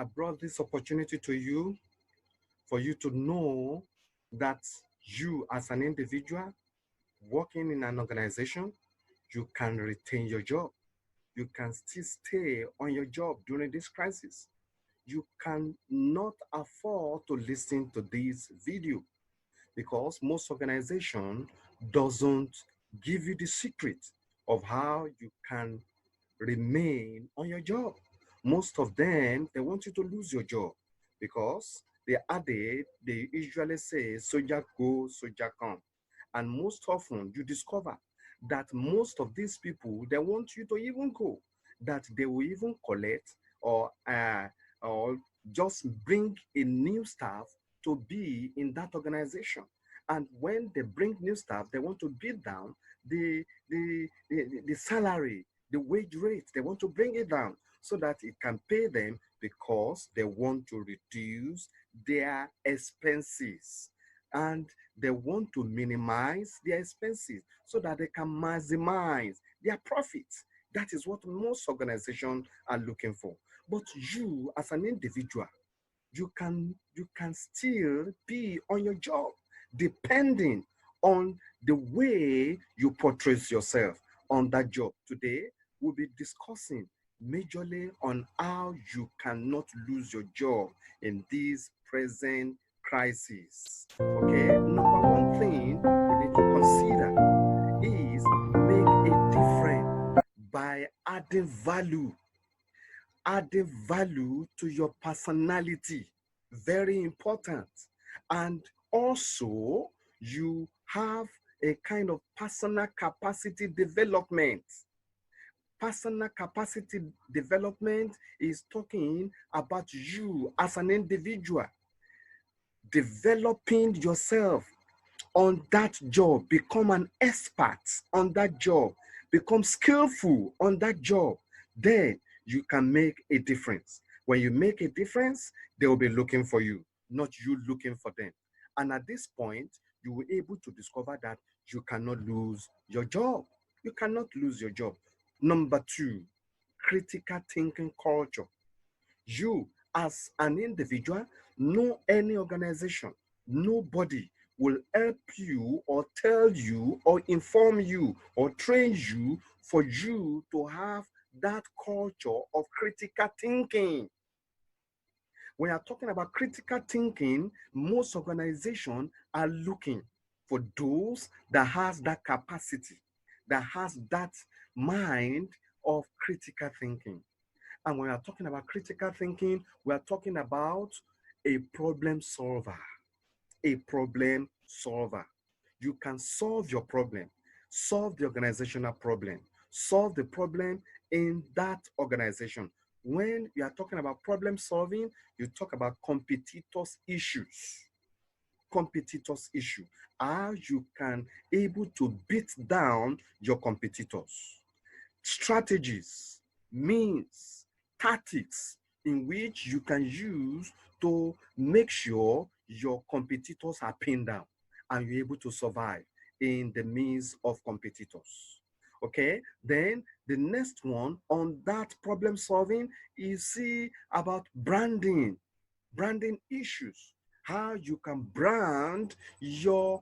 I brought this opportunity to you for you to know that you, as an individual working in an organization, you can retain your job. You can still stay on your job during this crisis. You cannot afford to listen to this video because most organization doesn't give you the secret of how you can remain on your job. Most of them, they want you to lose your job because they usually say, soldier go, soldier come. And most often you discover that most of these people, they want you to even go, that they will even collect or just bring a new staff to be in that organization. And when they bring new staff, they want to beat down the salary, the wage rate. They want to bring it down so that it can pay them because they want to reduce their expenses and they want to minimize their expenses so that they can maximize their profits. That is what most organizations are looking for. But you, as an individual, you can still be on your job depending on the way you portray yourself on that job. Today we'll be discussing majorly on how you cannot lose your job in this present crisis. Okay, number one thing we need to consider is make a difference by adding value to your personality. Very important. And also, you have a kind of personal capacity development. Personal capacity development is talking about you as an individual, developing yourself on that job, become an expert on that job, become skillful on that job, then you can make a difference. When you make a difference, they will be looking for you, not you looking for them. And at this point, you will be able to discover that you cannot lose your job. You cannot lose your job. Number two, critical thinking culture. You, as an individual, no any organization, nobody will help you or tell you or inform you or train you for you to have that culture of critical thinking. When you're talking about critical thinking, most organizations are looking for those that has that capacity, that has that mind of critical thinking. And when we are talking about critical thinking, we are talking about a problem solver. A problem solver. You can solve your problem, solve the organizational problem, solve the problem in that organization. When you are talking about problem solving, you talk about competitors issues. Competitors issue. How you can able to beat down your competitors. Strategies, means, tactics in which you can use to make sure your competitors are pinned down and you're able to survive in the midst of competitors. Okay, then the next one on that problem solving is see about branding issues, how you can brand your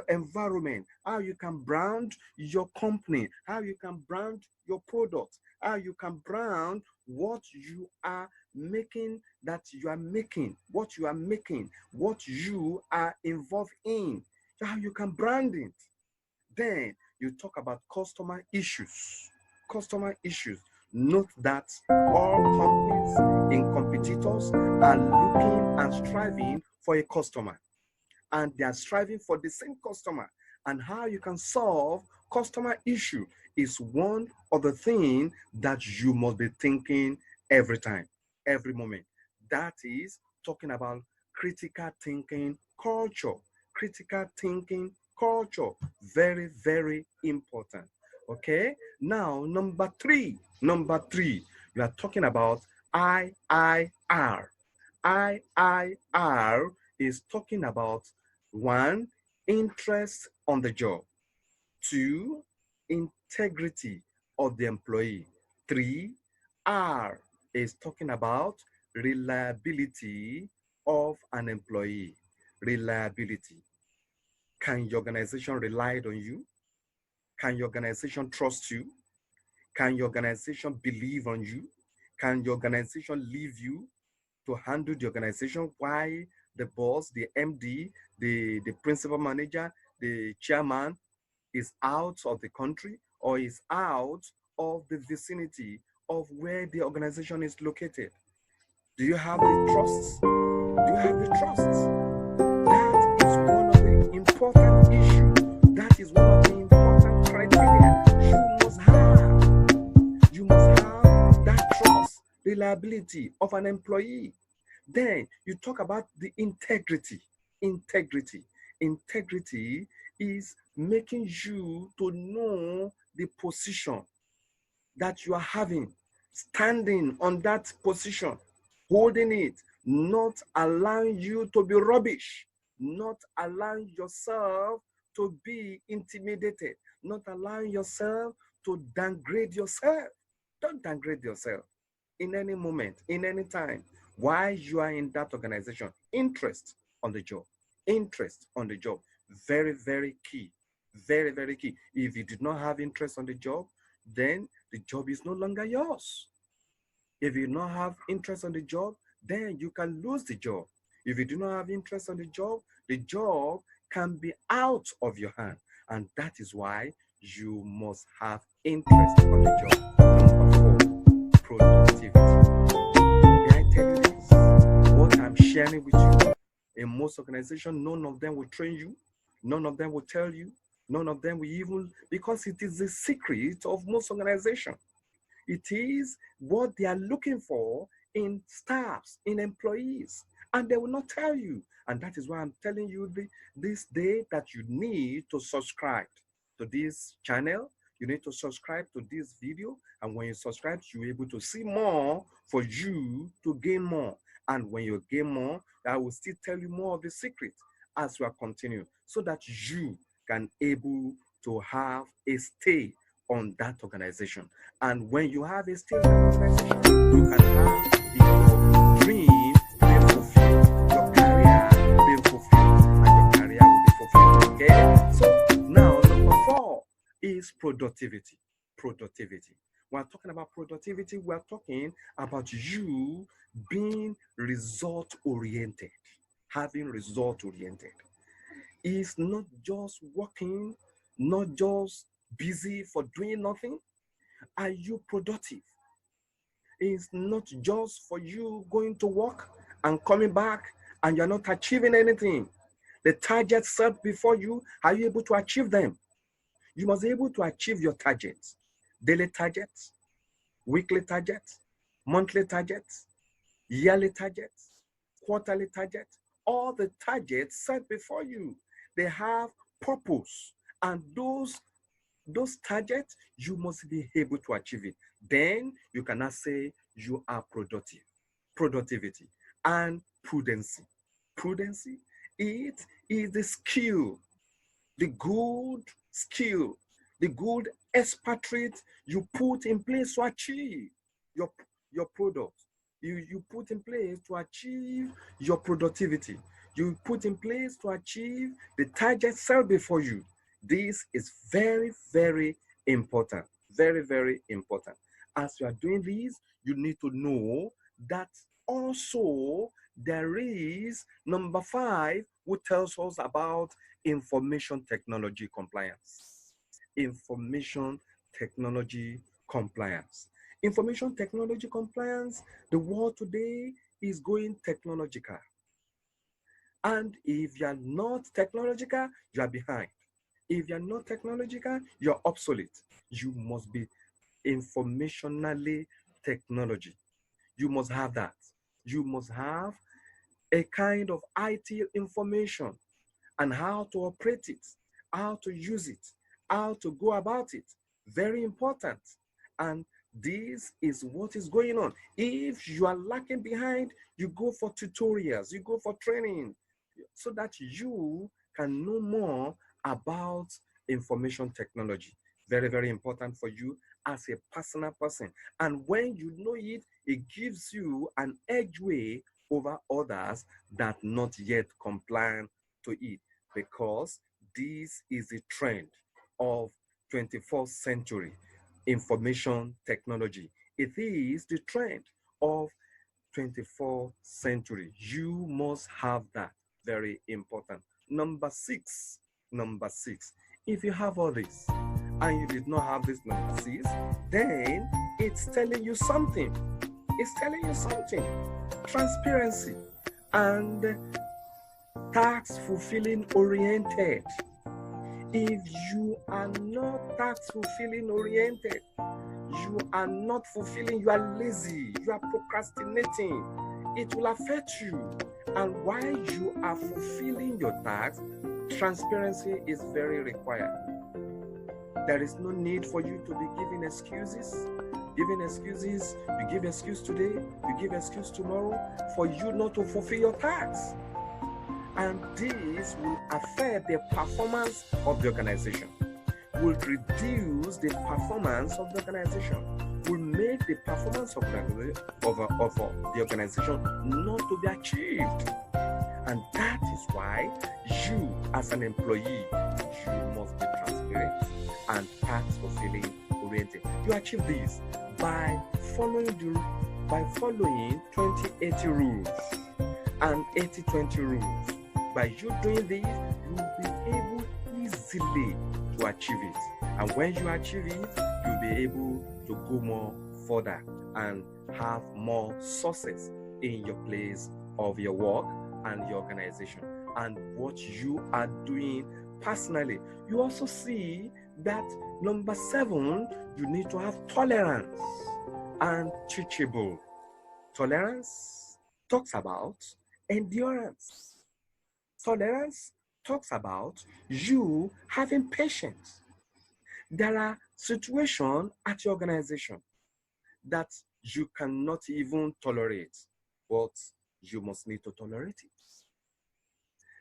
environment, how you can brand your company, how you can brand your product, how you can brand what you are making, what you are involved in, how you can brand it. Then you talk about customer issues. Customer issues. Note that all companies and competitors are looking and striving for a customer, and they are striving for the same customer. And how you can solve customer issue is one of the things that you must be thinking every time, every moment. That is talking about critical thinking culture. Critical thinking culture, very, very important. Okay, now number three, you are talking about IIR. IIR is talking about one, interest on the job, two, integrity of the employee, three, R is talking about reliability of an employee. Reliability. Can your organization rely on you? Can your organization trust you? Can your organization believe on you? Can your organization leave you to handle the organization while the boss, the MD, the principal manager, the chairman is out of the country or is out of the vicinity of where the organization is located? Do you have the trust? Do you have the trust? That is one of the important issues. That is one of the important criteria you must have. You must have that trust, reliability of an employee. Then you talk about the integrity. Integrity. Integrity is making you to know the position that you are having, standing on that position, holding it, not allowing you to be rubbish, not allowing yourself to be intimidated, not allowing yourself to downgrade yourself. Don't downgrade yourself in any moment, in any time, while you are in that organization. Interest on the job. Interest on the job. Very, very key. Very, very key. If you did not have interest on the job, then the job is no longer yours. If you do not have interest on the job, then you can lose the job. If you do not have interest on the job can be out of your hand. And that is why you must have interest on the job. Number 4, productivity. May I tell you this? What I'm sharing with you, in most organizations, none of them will train you. None of them will tell you. None of them will even, because it is the secret of most organizations. It is what they are looking for in staffs, in employees, and they will not tell you. And that is why I'm telling you this day that you need to subscribe to this channel. You need to subscribe to this video. And when you subscribe, you're able to see more for you to gain more. And when you gain more, I will still tell you more of the secret as we are continuing, so that you can able to have a stay on that organization. And when you have a stay on that organization, you can have your dream being fulfilled, your career being fulfilled, and your career will be fulfilled. Okay? So now number 4 is productivity. Productivity. When we're talking about productivity, we're talking about you being result oriented, having result oriented. It's not just working, not just busy for doing nothing. Are you productive? It's not just for you going to work and coming back and you're not achieving anything. The targets set before you, are you able to achieve them? You must be able to achieve your targets. Daily targets, weekly targets, monthly targets, yearly targets, quarterly targets. All the targets set before you, they have purpose. And those targets, you must be able to achieve it. Then you cannot say you are productive. Productivity and prudency. Prudency, it is the skill, the good skill, the good expatriate you put in place to achieve your, your product. You put in place to achieve your productivity. You put in place to achieve the target set before you. This is very, very important. Very, very important. As you are doing this, you need to know that also there is number 5, who tells us about information technology compliance. Information technology compliance. Information technology compliance, the world today is going technological. And if you're not technological, you are behind. If you're not technological, you're obsolete. You must be informationally technology. You must have that. You must have a kind of IT information and how to operate it, how to use it, how to go about it. Very important. And this is what is going on. If you are lacking behind, you go for tutorials, you go for training, so that you can know more about information technology. Very, very important for you as a personal person. And when you know it, it gives you an edgeway over others that not yet comply to it, because this is the trend of 21st century information technology. It is the trend of 24th century. You must have that. Very important. Number six. If you have all this and you did not have this number six, then it's telling you something. It's telling you something. Transparency and tax fulfilling oriented. If you are not tax fulfilling oriented, you are not fulfilling, you are lazy, you are procrastinating, it will affect you. And while you are fulfilling your task, transparency is very required. There is no need for you to be giving excuses. Giving excuses, you give excuse today, you give excuse tomorrow for you not to fulfill your task. And this will affect the performance of the organization, will reduce the performance of the organization, will make the performance of the organization not to be achieved. And that is why you, as an employee, you must be transparent and task fulfilling oriented. You achieve this by following 20-80 rules and 80-20 rules. By you doing this, you will be able easily to achieve it. And when you achieve it, you'll be able to go more further and have more success in your place of your work and your organization and what you are doing personally. You also see that number 7, you need to have tolerance and teachable. Tolerance talks about endurance. Tolerance talks about you having patience. There are situations at your organization that you cannot even tolerate, but you must need to tolerate it.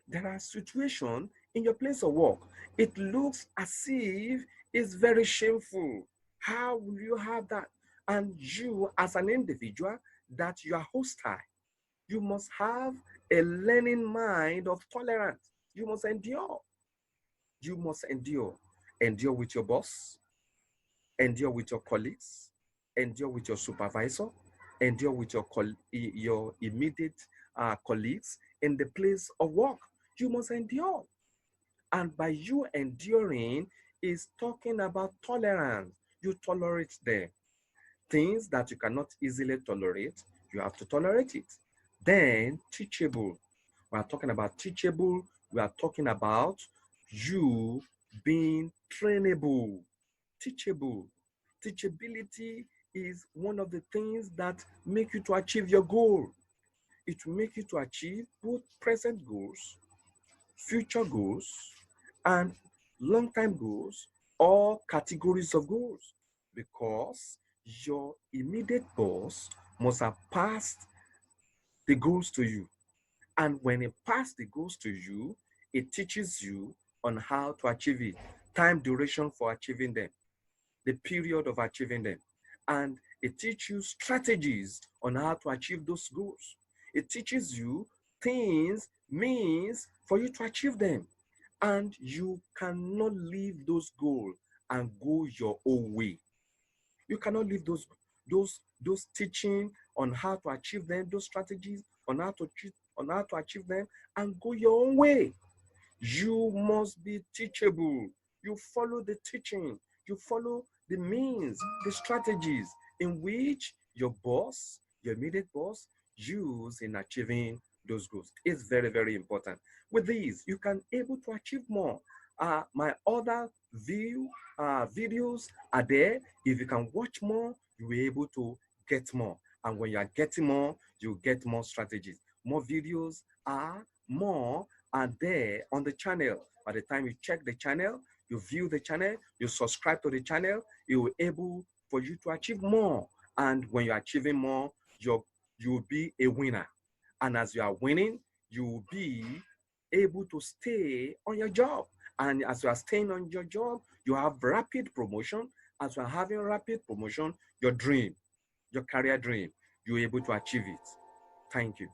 There are situations in your place of work, it looks as if it's very shameful. How will you have that? And you, as an individual, that you are hostile, you must have a learning mind of tolerance. You must endure. You must endure. Endure with your boss, endure with your colleagues, endure with your supervisor, endure with your immediate colleagues in the place of work. You must endure. And by you enduring is talking about tolerance. You tolerate them. Things that you cannot easily tolerate, you have to tolerate it. Then teachable. We are talking about teachable. We are talking about you being trainable. Teachable. Teachability is one of the things that make you to achieve your goal. It will make you to achieve both present goals, future goals, and long-term goals, or categories of goals, because your immediate boss must have passed the goals to you. And when it passes the goals to you, it teaches you on how to achieve it, time duration for achieving them, the period of achieving them. And it teaches you strategies on how to achieve those goals. It teaches you things, means for you to achieve them. And you cannot leave those goals and go your own way. You cannot leave those teaching on how to achieve them, those strategies on how to achieve them, and go your own way. You must be teachable. You follow the teaching. You follow the means, the strategies in which your boss, your immediate boss, use in achieving those goals. It's very, very important. With these, you can able to achieve more. My other videos are there. If you can watch more, you'll be able to get more. And when you are getting more, you get more strategies. More videos are there on the channel. By the time you check the channel, you view the channel, you subscribe to the channel, it will able for you to achieve more. And when you're achieving more, you will be a winner. And as you are winning, you will be able to stay on your job. And as you are staying on your job, you have rapid promotion as you are having rapid promotion, your dream, your career dream, you're able to achieve it. Thank you.